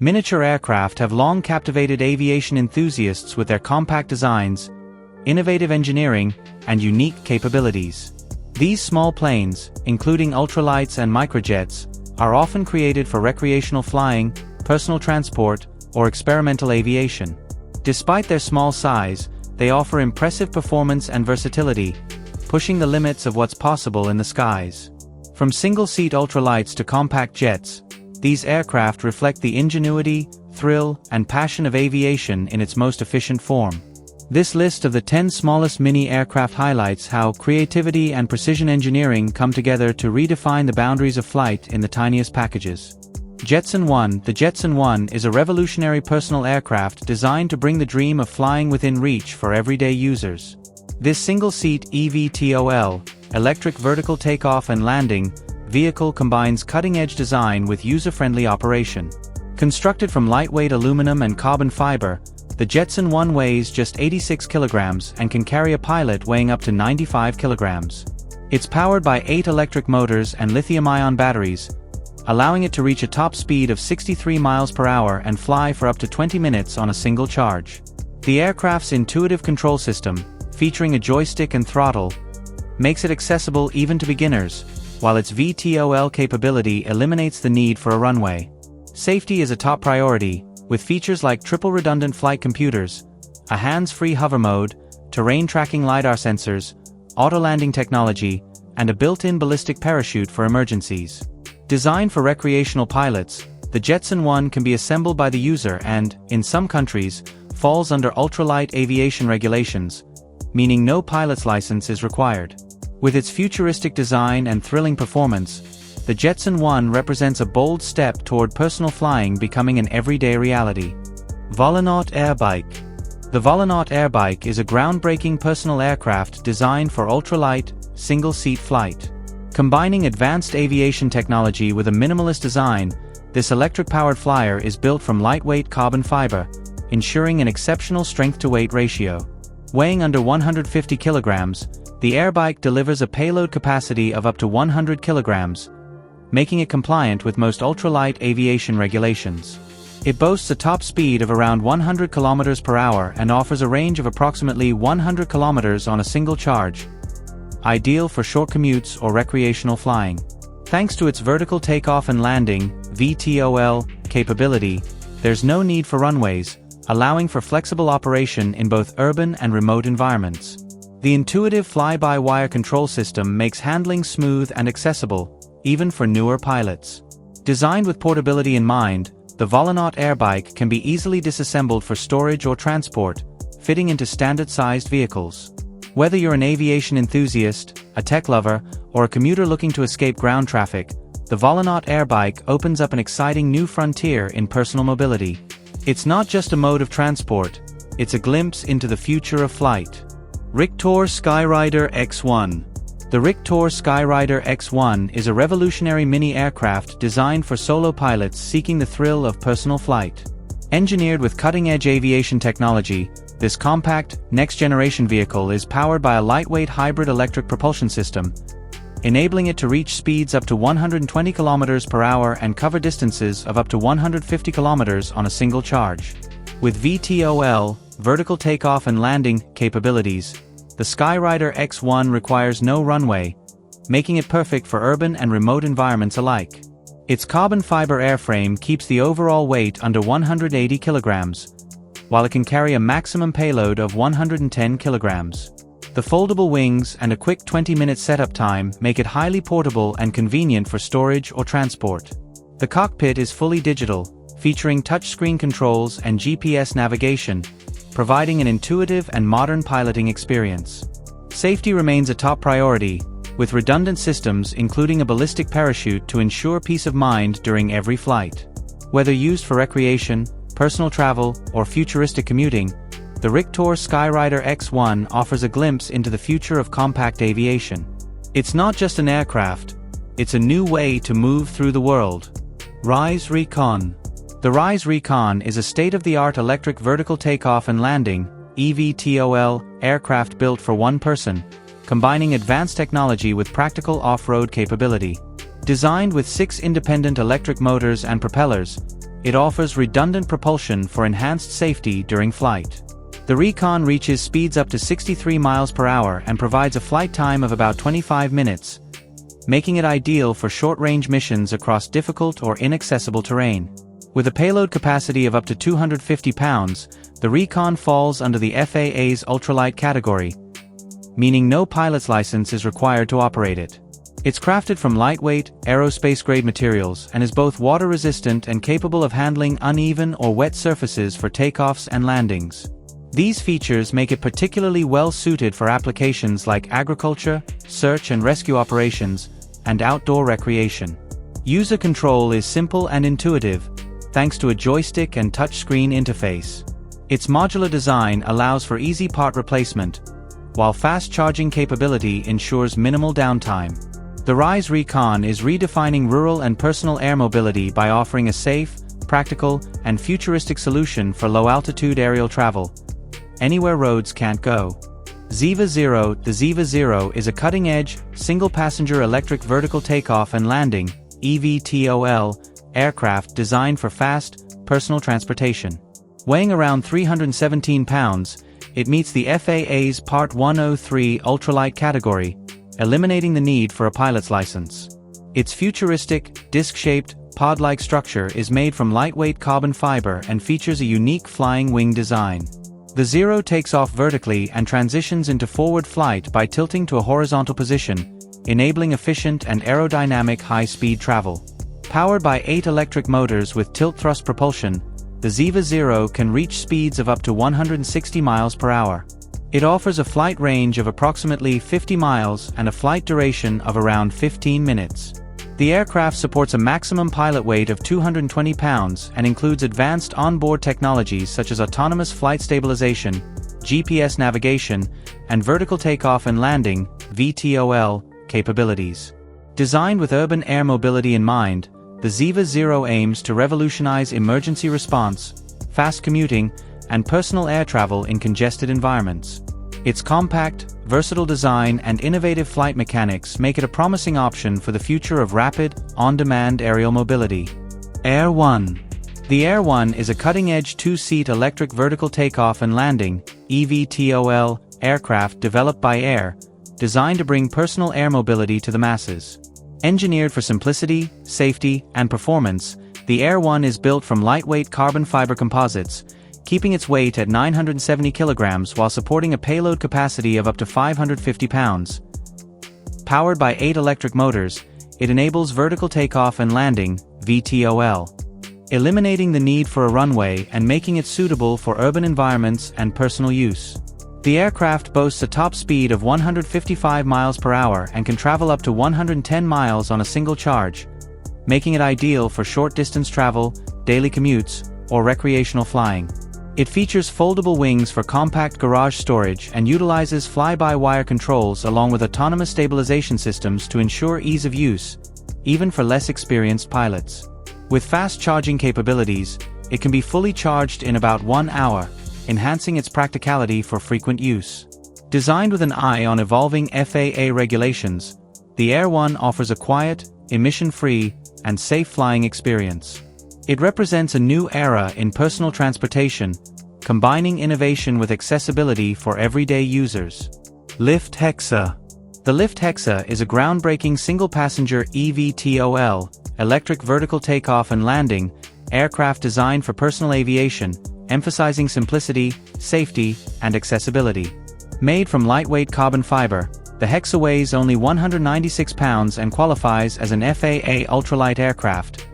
Miniature aircraft have long captivated aviation enthusiasts with their compact designs, innovative engineering, and unique capabilities. These small planes, including ultralights and microjets, are often created for recreational flying, personal transport, or experimental aviation. Despite their small size, they offer impressive performance and versatility, pushing the limits of what's possible in the skies. From single-seat ultralights to compact jets, these aircraft reflect the ingenuity, thrill, and passion of aviation in its most efficient form. This list of the 10 smallest mini aircraft highlights how creativity and precision engineering come together to redefine the boundaries of flight in the tiniest packages. Jetson 1. The Jetson 1 is a revolutionary personal aircraft designed to bring the dream of flying within reach for everyday users. This single-seat eVTOL, electric vertical takeoff and landing, vehicle combines cutting-edge design with user-friendly operation. Constructed from lightweight aluminum and carbon fiber, the Jetson 1 weighs just 86 kilograms and can carry a pilot weighing up to 95 kilograms. It's powered by 8 electric motors and lithium-ion batteries, allowing it to reach a top speed of 63 miles per hour and fly for up to 20 minutes on a single charge. The aircraft's intuitive control system, featuring a joystick and throttle, makes it accessible even to beginners, while its VTOL capability eliminates the need for a runway. Safety is a top priority, with features like triple redundant flight computers, a hands-free hover mode, terrain tracking LiDAR sensors, auto-landing technology, and a built-in ballistic parachute for emergencies. Designed for recreational pilots, the Jetson 1 can be assembled by the user and, in some countries, falls under ultralight aviation regulations, meaning no pilot's license is required. With its futuristic design and thrilling performance, the Jetson 1 represents a bold step toward personal flying becoming an everyday reality. Volinaut Airbike. The Volinaut Airbike is a groundbreaking personal aircraft designed for ultralight, single-seat flight. Combining advanced aviation technology with a minimalist design, this electric-powered flyer is built from lightweight carbon fiber, ensuring an exceptional strength-to-weight ratio. Weighing under 150 kilograms, the Airbike delivers a payload capacity of up to 100 kilograms, making it compliant with most ultralight aviation regulations. It boasts a top speed of around 100 kilometers per hour and offers a range of approximately 100 kilometers on a single charge, ideal for short commutes or recreational flying. Thanks to its vertical takeoff and landing (VTOL) capability, there's no need for runways, allowing for flexible operation in both urban and remote environments. The intuitive fly-by-wire control system makes handling smooth and accessible, even for newer pilots. Designed with portability in mind, the Volinaut Airbike can be easily disassembled for storage or transport, fitting into standard-sized vehicles. Whether you're an aviation enthusiast, a tech lover, or a commuter looking to escape ground traffic, the Volinaut Airbike opens up an exciting new frontier in personal mobility. It's not just a mode of transport, it's a glimpse into the future of flight. RTOR Sky Rider X1. The RTOR Sky Rider X1 is a revolutionary mini-aircraft designed for solo pilots seeking the thrill of personal flight. Engineered with cutting-edge aviation technology, this compact, next-generation vehicle is powered by a lightweight hybrid electric propulsion system, enabling it to reach speeds up to 120 km per hour and cover distances of up to 150 km on a single charge. With VTOL, vertical takeoff and landing, capabilities, the Sky Rider X1 requires no runway, making it perfect for urban and remote environments alike. Its carbon fiber airframe keeps the overall weight under 180 kilograms, while it can carry a maximum payload of 110 kilograms. The foldable wings and a quick 20-minute setup time make it highly portable and convenient for storage or transport. The cockpit is fully digital, featuring touchscreen controls and GPS navigation, providing an intuitive and modern piloting experience. Safety remains a top priority, with redundant systems including a ballistic parachute to ensure peace of mind during every flight. Whether used for recreation, personal travel, or futuristic commuting, the RTOR Sky Rider X1 offers a glimpse into the future of compact aviation. It's not just an aircraft, it's a new way to move through the world. Crrice Recon. The Crrice Recon is a state-of-the-art electric vertical takeoff and landing (eVTOL) aircraft built for one person, combining advanced technology with practical off-road capability. Designed with 6 independent electric motors and propellers, it offers redundant propulsion for enhanced safety during flight. The Recon reaches speeds up to 63 miles per hour and provides a flight time of about 25 minutes, making it ideal for short-range missions across difficult or inaccessible terrain. With a payload capacity of up to 250 pounds, the Recon falls under the FAA's ultralight category, meaning no pilot's license is required to operate it. It's crafted from lightweight, aerospace-grade materials and is both water-resistant and capable of handling uneven or wet surfaces for takeoffs and landings. These features make it particularly well-suited for applications like agriculture, search and rescue operations, and outdoor recreation. User control is simple and intuitive, thanks to a joystick and touchscreen interface. Its modular design allows for easy part replacement, while fast charging capability ensures minimal downtime. The Rise Recon is redefining rural and personal air mobility by offering a safe, practical, and futuristic solution for low-altitude aerial travel, anywhere roads can't go. Zea Zero. The Zea Zero is a cutting-edge, single-passenger electric vertical takeoff and landing (eVTOL) aircraft designed for fast, personal transportation. Weighing around 317 pounds, it meets the FAA's Part 103 ultralight category, eliminating the need for a pilot's license. Its futuristic, disc-shaped, pod-like structure is made from lightweight carbon fiber and features a unique flying wing design. The Zero takes off vertically and transitions into forward flight by tilting to a horizontal position, enabling efficient and aerodynamic high-speed travel. Powered by 8 electric motors with tilt-thrust propulsion, the Zea Zero can reach speeds of up to 160 miles per hour. It offers a flight range of approximately 50 miles and a flight duration of around 15 minutes. The aircraft supports a maximum pilot weight of 220 pounds and includes advanced onboard technologies such as autonomous flight stabilization, GPS navigation, and vertical takeoff and landing (VTOL) capabilities. Designed with urban air mobility in mind, the Zea Zero aims to revolutionize emergency response, fast commuting, and personal air travel in congested environments. Its compact, versatile design and innovative flight mechanics make it a promising option for the future of rapid, on-demand aerial mobility. AirOne. The AirOne is a cutting-edge 2-seat electric vertical takeoff and landing (eVTOL) aircraft developed by Air, designed to bring personal air mobility to the masses. Engineered for simplicity, safety, and performance, the AirOne is built from lightweight carbon fiber composites, keeping its weight at 970 kilograms while supporting a payload capacity of up to 550 pounds. Powered by 8 electric motors, it enables vertical takeoff and landing (VTOL), eliminating the need for a runway and making it suitable for urban environments and personal use. The aircraft boasts a top speed of 155 miles per hour and can travel up to 110 miles on a single charge, making it ideal for short-distance travel, daily commutes, or recreational flying. It features foldable wings for compact garage storage and utilizes fly-by-wire controls along with autonomous stabilization systems to ensure ease of use, even for less experienced pilots. With fast charging capabilities, it can be fully charged in about 1 hour, enhancing its practicality for frequent use. Designed with an eye on evolving FAA regulations, the AirOne offers a quiet, emission-free, and safe flying experience. It represents a new era in personal transportation, combining innovation with accessibility for everyday users. Lyft Hexa. The Lyft Hexa is a groundbreaking single-passenger eVTOL, electric vertical takeoff and landing, aircraft designed for personal aviation, emphasizing simplicity, safety, and accessibility. Made from lightweight carbon fiber, the Hexa weighs only 196 pounds and qualifies as an FAA ultralight aircraft,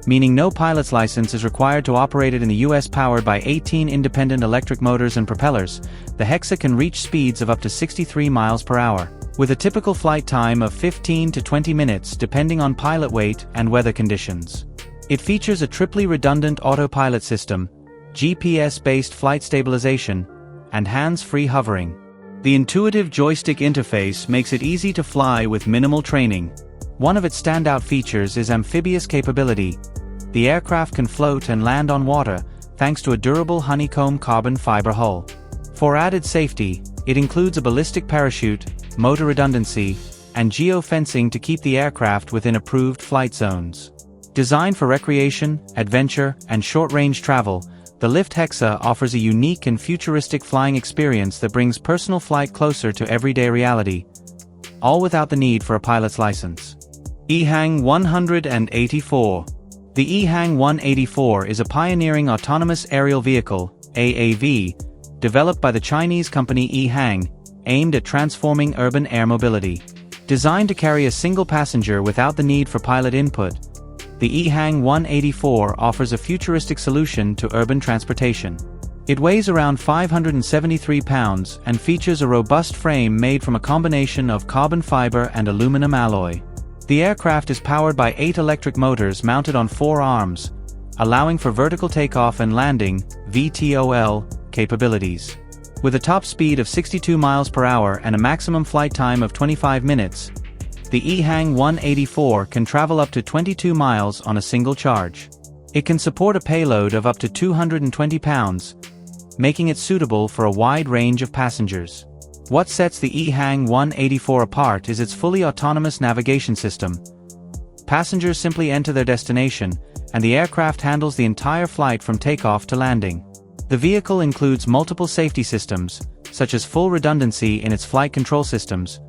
meaning no pilot's license is required to operate it in the US. Powered by 18 independent electric motors and propellers, the Hexa can reach speeds of up to 63 miles per hour, with a typical flight time of 15 to 20 minutes depending on pilot weight and weather conditions. It features a triply redundant autopilot system, GPS-based flight stabilization, and hands-free hovering. The intuitive joystick interface makes it easy to fly with minimal training. One of its standout features is amphibious capability. The aircraft can float and land on water, thanks to a durable honeycomb carbon fiber hull. For added safety, it includes a ballistic parachute, motor redundancy, and geofencing to keep the aircraft within approved flight zones. Designed for recreation, adventure, and short-range travel, the Lyft Hexa offers a unique and futuristic flying experience that brings personal flight closer to everyday reality, all without the need for a pilot's license. EHang 184. The EHang 184 is a pioneering autonomous aerial vehicle, AAV, developed by the Chinese company EHang, aimed at transforming urban air mobility. Designed to carry a single passenger without the need for pilot input, the EHang 184 offers a futuristic solution to urban transportation. It weighs around 573 pounds and features a robust frame made from a combination of carbon fiber and aluminum alloy. The aircraft is powered by 8 electric motors mounted on 4 arms, allowing for vertical takeoff and landing (VTOL) capabilities. With a top speed of 62 miles per hour and a maximum flight time of 25 minutes, the EHang 184 can travel up to 22 miles on a single charge. It can support a payload of up to 220 pounds, making it suitable for a wide range of passengers. What sets the EHang 184 apart is its fully autonomous navigation system. Passengers simply enter their destination, and the aircraft handles the entire flight from takeoff to landing. The vehicle includes multiple safety systems, such as full redundancy in its flight control systems,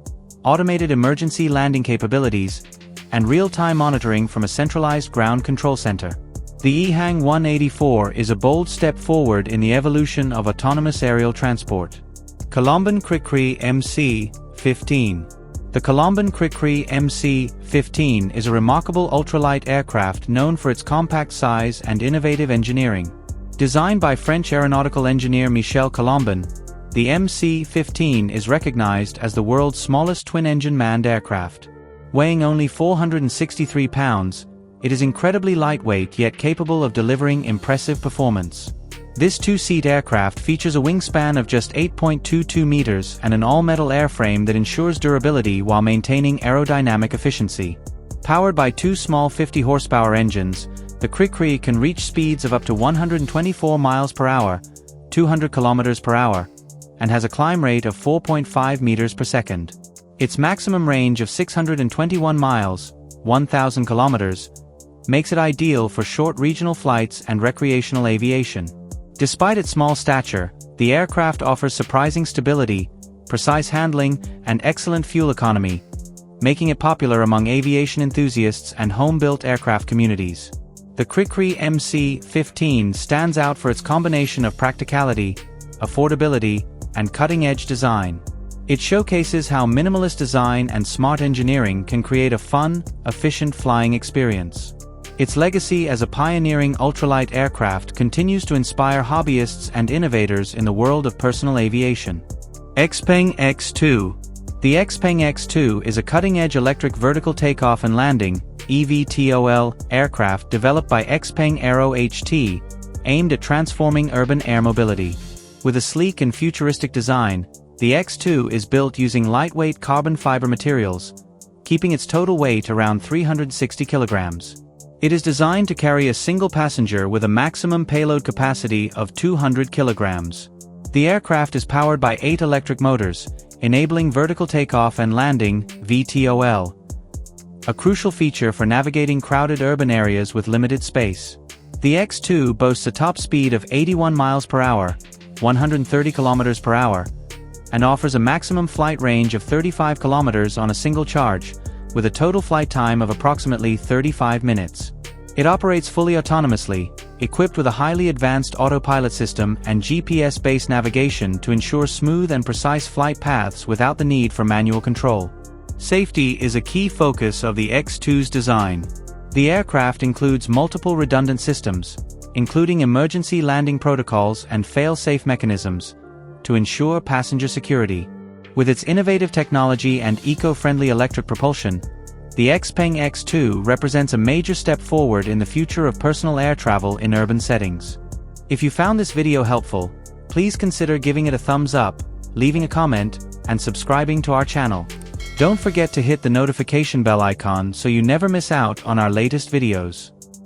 automated emergency landing capabilities, and real-time monitoring from a centralized ground control center. The EHang 184 is a bold step forward in the evolution of autonomous aerial transport. Colomban Crrice MC15. The Colomban Crrice MC15 is a remarkable ultralight aircraft known for its compact size and innovative engineering. Designed by French aeronautical engineer Michel Colomban, the MC15 is recognized as the world's smallest twin-engine manned aircraft. Weighing only 463 pounds, it is incredibly lightweight yet capable of delivering impressive performance. This two-seat aircraft features a wingspan of just 8.22 meters and an all-metal airframe that ensures durability while maintaining aerodynamic efficiency. Powered by 2 small 50-horsepower engines, the Crrice can reach speeds of up to 124 miles per hour, 200 kilometers per hour, and has a climb rate of 4.5 meters per second. Its maximum range of 621 miles, 1,000 kilometers, makes it ideal for short regional flights and recreational aviation. Despite its small stature, the aircraft offers surprising stability, precise handling, and excellent fuel economy, making it popular among aviation enthusiasts and home-built aircraft communities. The Crrice MC15 stands out for its combination of practicality, affordability, and cutting-edge design. It showcases how minimalist design and smart engineering can create a fun, efficient flying experience. Its legacy as a pioneering ultralight aircraft continues to inspire hobbyists and innovators in the world of personal aviation. Xpang X2. The Xpang X2 is a cutting-edge electric vertical takeoff and landing (eVTOL) aircraft developed by Xpang Aero HT, aimed at transforming urban air mobility. With a sleek and futuristic design, the X2 is built using lightweight carbon fiber materials, keeping its total weight around 360 kilograms. It is designed to carry a single passenger with a maximum payload capacity of 200 kilograms. The aircraft is powered by 8 electric motors, enabling vertical takeoff and landing (VTOL), a crucial feature for navigating crowded urban areas with limited space. The X2 boasts a top speed of 81 miles per hour, 130 kilometers per hour, and offers a maximum flight range of 35 kilometers on a single charge, with a total flight time of approximately 35 minutes. It operates fully autonomously, equipped with a highly advanced autopilot system and GPS-based navigation to ensure smooth and precise flight paths without the need for manual control. Safety is a key focus of the X2's design. The aircraft includes multiple redundant systems, including emergency landing protocols and fail-safe mechanisms, to ensure passenger security. With its innovative technology and eco-friendly electric propulsion, the Xpang X2 represents a major step forward in the future of personal air travel in urban settings. If you found this video helpful, please consider giving it a thumbs up, leaving a comment, and subscribing to our channel. Don't forget to hit the notification bell icon so you never miss out on our latest videos.